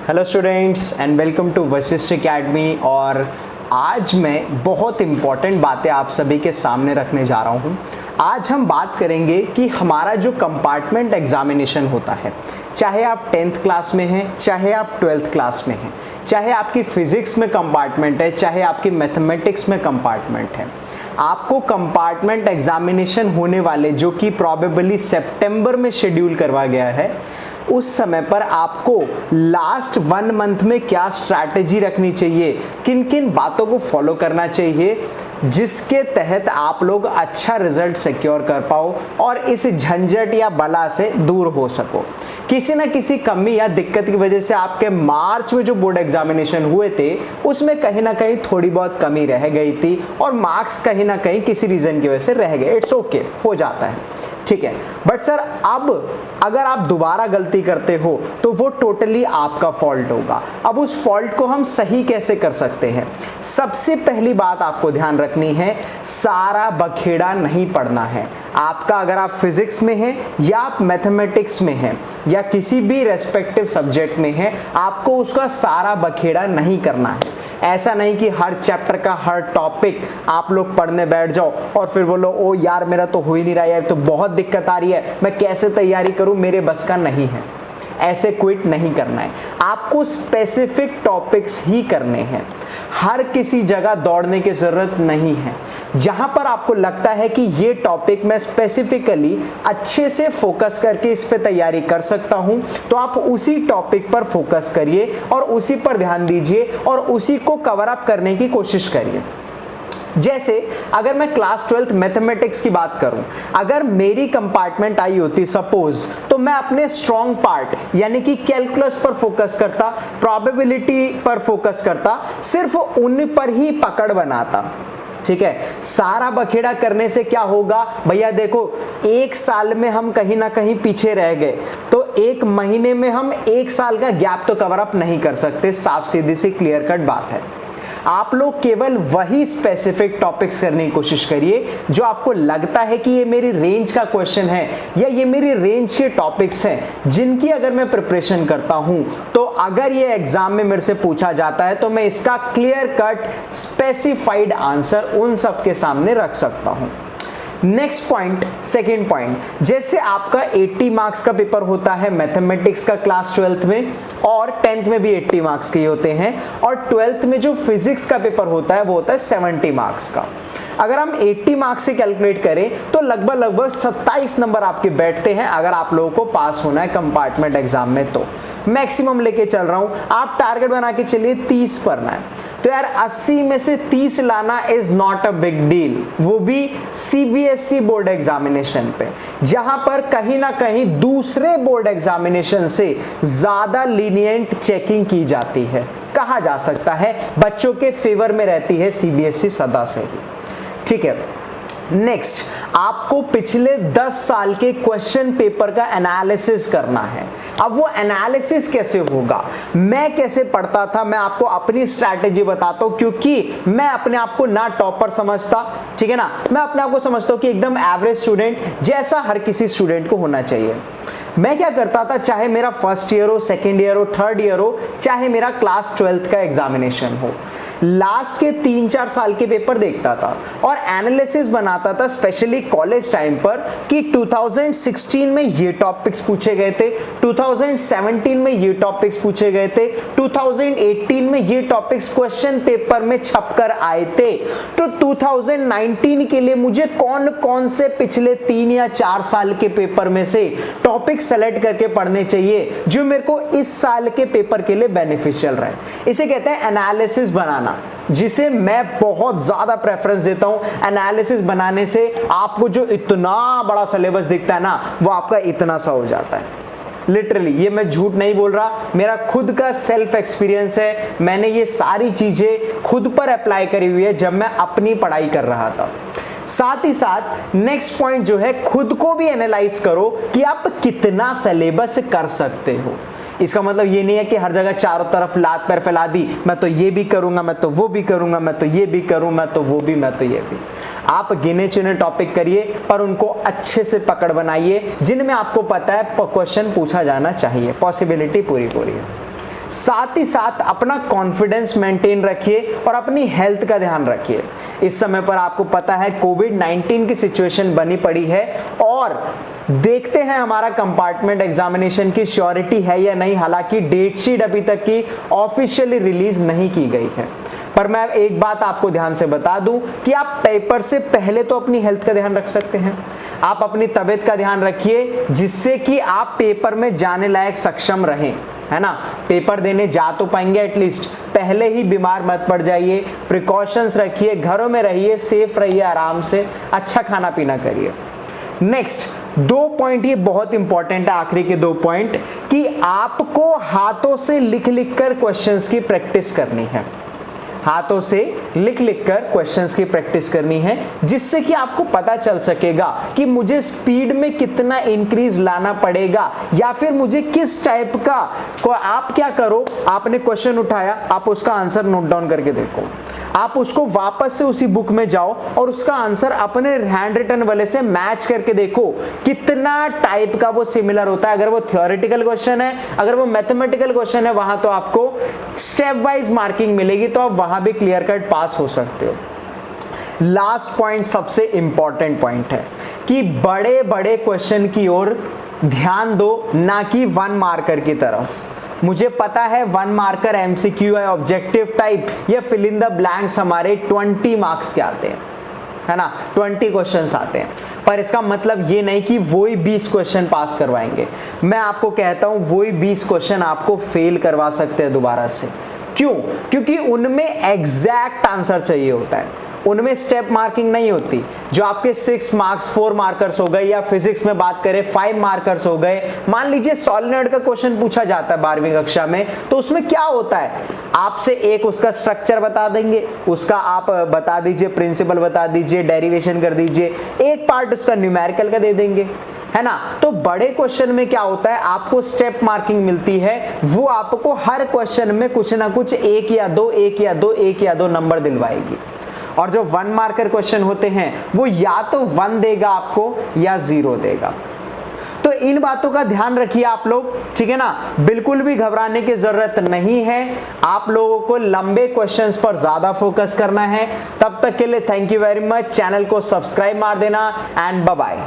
Hello students and welcome to Vashishtha academy. और आज मैं बहुत इम्पॉर्टेंट बातें आप सभी के सामने रखने जा रहा हूँ। आज हम बात करेंगे कि हमारा जो कंपार्टमेंट एग्जामिनेशन होता है, चाहे आप 10th क्लास में हैं, चाहे आप 12th क्लास में हैं, चाहे आपकी फिजिक्स में कंपार्टमेंट है, चाहे आपकी मैथमेटिक्स में कंपार्टमेंट है, आपको कंपार्टमेंट एग्जामिनेशन होने वाले जो कि प्रॉबेबली सितंबर में शेड्यूल करवा गया है, उस समय पर आपको लास्ट 1 मंथ में क्या स्ट्रैटेजी रखनी चाहिए, किन किन बातों को फॉलो करना चाहिए जिसके तहत आप लोग अच्छा रिजल्ट सिक्योर कर पाओ और इस झंझट या बला से दूर हो सको। किसी ना किसी कमी या दिक्कत की वजह से आपके मार्च में जो बोर्ड एग्जामिनेशन हुए थे उसमें कहीं ना कहीं थोड़ी बहुत कमी रह गई थी और मार्क्स कहीं ना कहीं किसी रीजन की वजह से रह गए। इट्स ओके, हो जाता है, ठीक है। बट सर अब अगर आप दोबारा गलती करते हो तो वो टोटली आपका फॉल्ट होगा। अब उस फॉल्ट को हम सही कैसे कर सकते हैं? सबसे पहली बात आपको ध्यान रखनी है, सारा बखेड़ा नहीं पढ़ना है आपका। अगर आप फिजिक्स में हैं या आप मैथमेटिक्स में हैं या किसी भी रेस्पेक्टिव सब्जेक्ट में हैं, आपको उसका सारा बखेड़ा नहीं करना है। ऐसा नहीं कि हर चैप्टर का हर टॉपिक आप लोग पढ़ने बैठ जाओ और फिर बोलो ओ यार मेरा तो हो ही नहीं रहा यार, तो बहुत दिक्कत आ रही है, मैं कैसे तैयारी करूं, मेरे बस का नहीं है। ऐसे क्विट नहीं करना है, आपको स्पेसिफिक टॉपिक्स ही करने हैं। हर किसी जगह दौड़ने की जरूरत नहीं है। जहां पर आपको लगता है कि ये टॉपिक मैं स्पेसिफिकली अच्छे से फोकस करके इस पे तैयारी कर सकता हूं, तो आप उसी टॉपिक पर फोकस करिए और उसी पर ध्यान दीजिए और उसी को कवर अप करने की कोशिश करिए। जैसे अगर मैं क्लास 12th मैथमेटिक्स की बात करूं, अगर मेरी कंपार्टमेंट आई होती सपोज, तो मैं अपने स्ट्रॉन्ग पार्ट यानी कि कैलकुलस पर फोकस करता, प्रोबेबिलिटी पर फोकस करता, सिर्फ उन पर ही पकड़ बनाता। ठीक है, सारा बखेड़ा करने से क्या होगा भैया? देखो, एक साल में हम कहीं ना कहीं पीछे रह गए तो एक महीने में हम 1 साल का गैप तो कवर अप नहीं कर सकते। साफ सीधी सी क्लियर कट बात है। आप लोग केवल वही स्पेसिफिक टॉपिक्स करने की कोशिश करिए जो आपको लगता है कि ये मेरी रेंज का क्वेश्चन है या ये मेरी रेंज के टॉपिक्स हैं जिनकी अगर मैं प्रिपरेशन करता हूं तो अगर ये एग्जाम में मेरे से पूछा जाता है तो मैं इसका क्लियर कट स्पेसिफाइड आंसर उन सब के सामने रख सकता हूं। नेक्स्ट पॉइंट, सेकेंड पॉइंट, जैसे आपका 80 मार्क्स का पेपर होता है मैथमेटिक्स का क्लास 12th में, और 10th में भी 80 मार्क्स के होते हैं, और 12th में जो फिजिक्स का पेपर होता है वो होता है 70 मार्क्स का। अगर हम 80 मार्क्स से कैलकुलेट करें तो लगभग 27 नंबर आपके बैठते हैं अगर आप लोगों को पास होना है कंपार्टमेंट एग्जाम में। तो मैक्सिमम लेके चल रहा हूं, आप टारगेट बना के चलिए 30 पढ़ना है। तो यार 80 में से 30 लाना is not a big deal, वो भी सीबीएसई बोर्ड एग्जामिनेशन पे, जहां पर कहीं ना कहीं दूसरे बोर्ड एग्जामिनेशन से ज्यादा लीनिएंट चेकिंग की जाती है। कहा जा सकता है बच्चों के फेवर में रहती है सीबीएसई सदा से ही। ठीक है, नेक्स्ट आपको पिछले 10 साल के क्वेश्चन पेपर का एनालिसिस करना है। अब वो एनालिसिस कैसे होगा, मैं कैसे पढ़ता था, मैं आपको अपनी स्ट्रैटेजी बताता हूं, क्योंकि मैं अपने आप को ना टॉपर समझता, ठीक है ना, मैं अपने आप को समझता हूं कि एकदम एवरेज स्टूडेंट जैसा हर किसी स्टूडेंट को होना चाहिए। मैं क्या करता था, चाहे मेरा फर्स्ट ईयर हो, सेकेंड ईयर हो, थर्ड ईयर हो, चाहे मेरा क्लास 12th का एग्जामिनेशन हो, लास्ट के 3-4 साल के पेपर देखता था और एनालिसिस बनाता था, स्पेशली कॉलेज टाइम पर, कि 2016 में ये टॉपिक्स पूछे गए थे, 2017 में ये टॉपिक्स पूछे गए थे, 2018 में ये टॉपिक्स क्वेश्चन पेपर में छपकर आए थे, तो 2019 के लिए मुझे कौन कौन से पिछले 3 या 4 साल के पेपर में से टॉपिक सेलेक्ट करके पढ़ने चाहिए जो मेरे को इस साल के पेपर के लिए बेनिफिशियल रहे। इसे कहते हैं एनालिसिस बनाना, जिसे मैं बहुत ज्यादा प्रेफरेंस देता हूं। एनालिसिस बनाने से आपको जो इतना बड़ा सिलेबस दिखता है ना, वो आपका इतना सा हो जाता है। लिटरली, ये मैं झूठ नहीं बोल रहा, मेरा खुद का सेल्फ एक्सपीरियंस है। मैंने ये सारी चीजें खुद पर अप्लाई करी हुई है जब मैं अपनी पढ़ाई कर रहा था। साथ ही साथ नेक्स्ट पॉइंट जो है, खुद को भी एनालाइज करो कि आप कितना सिलेबस कर सकते हो। इसका मतलब ये नहीं है कि हर जगह चारों तरफ लात पैर फैला दी, मैं तो ये भी करूंगा, मैं तो वो भी करूंगा, मैं तो ये भी करूं, मैं तो वो भी, मैं तो ये भी। आप गिने चुने टॉपिक करिए पर उनको अच्छे से पकड़ बनाइए जिनमें आपको पता है क्वेश्चन पूछा जाना चाहिए, पॉसिबिलिटी पूरी पूरी है। साथ ही साथ अपना कॉन्फिडेंस मेंटेन रखिए और अपनी हेल्थ का ध्यान रखिए। इस समय पर आपको पता है कोविड-19 की सिचुएशन बनी पड़ी है और देखते हैं हमारा कंपार्टमेंट एग्जामिनेशन की श्योरिटी है या नहीं। हालांकि डेट शीट अभी तक की ऑफिशियली रिलीज नहीं की गई है, पर मैं एक बात आपको ध्यान से बता दूं कि आप पेपर से पहले तो अपनी हेल्थ का ध्यान रख सकते हैं। आप अपनी तबीयत का ध्यान रखिए जिससे कि आप पेपर में जाने लायक सक्षम रहें, है ना। पेपर देने जा तो पाएंगे एटलीस्ट, पहले ही बीमार मत पड़ जाइए। प्रिकॉशंस रखिए, घरों में रहिए, सेफ रहिए, आराम से अच्छा खाना पीना करिए। नेक्स्ट 2 पॉइंट, ये बहुत इंपॉर्टेंट है, आखिरी के 2 पॉइंट, कि आपको हाथों से लिख लिख कर क्वेश्चंस की प्रैक्टिस करनी है। हाथों से लिख लिख कर क्वेश्चंस की प्रैक्टिस करनी है, जिससे कि आपको पता चल सकेगा कि मुझे स्पीड में कितना इंक्रीज लाना पड़ेगा या फिर मुझे किस टाइप का। आप क्या करो, आपने क्वेश्चन उठाया, आप उसका आंसर नोट डाउन करके देखो, आप उसको वापस से उसी बुक में जाओ और उसका आंसर अपने हैंड रिटन वाले से मैच करके देखो कितना टाइप का वो सिमिलर होता है। अगर वो थ्योरेटिकल क्वेश्चन है, अगर वो मैथमेटिकल क्वेश्चन है, वहां तो आपको स्टेप वाइज मार्किंग मिलेगी, तो आप वहां भी क्लियर कट पास हो सकते हो। लास्ट पॉइंट सबसे इंपॉर्टेंट पॉइंट है कि बड़े बड़े क्वेश्चन की ओर ध्यान दो, ना कि 1 मार्कर की तरफ। मुझे पता है 1 मार्कर एमसीक्यू है, ऑब्जेक्टिव टाइप, ये फिल इन द ब्लैंक्स हमारे 20 मार्क्स के आते हैं, है ना, 20 क्वेश्चंस आते हैं, पर इसका मतलब ये नहीं कि वही 20 क्वेश्चन पास करवाएंगे। मैं आपको कहता हूं वही 20 क्वेश्चन आपको फेल करवा सकते हैं दोबारा से। क्यों? क्योंकि उनमें एग्जैक्ट आंसर चाहिए होता है, उनमें स्टेप मार्किंग नहीं होती। जो आपके 6 मार्क्स 4 मार्कर्स हो गए, या फिजिक्स में बात करें 5 मार्कर्स हो गए। मान लीजिए सॉलिनॉइड का क्वेश्चन पूछा जाता है 12वीं कक्षा में, तो उसमें क्या होता है, आपसे एक उसका स्ट्रक्चर बता देंगे, उसका आप बता दीजिए, प्रिंसिपल बता दीजिए, डेरिवेशन कर दीजिए, एक पार्ट उसका न्यूमेरिकल का दे देंगे, है ना। तो बड़े क्वेश्चन में क्या होता है, आपको स्टेप मार्किंग मिलती है, वो आपको हर क्वेश्चन में कुछ ना कुछ 1 या 2 नंबर दिलवाएगी। और जो 1 मार्कर क्वेश्चन होते हैं वो या तो 1 देगा आपको या 0 देगा। तो इन बातों का ध्यान रखिए आप लोग, ठीक है ना। बिल्कुल भी घबराने की जरूरत नहीं है, आप लोगों को लंबे क्वेश्चंस पर ज्यादा फोकस करना है। तब तक के लिए thank you very much. Channel को सब्सक्राइब मार देना एंड बाय बाय।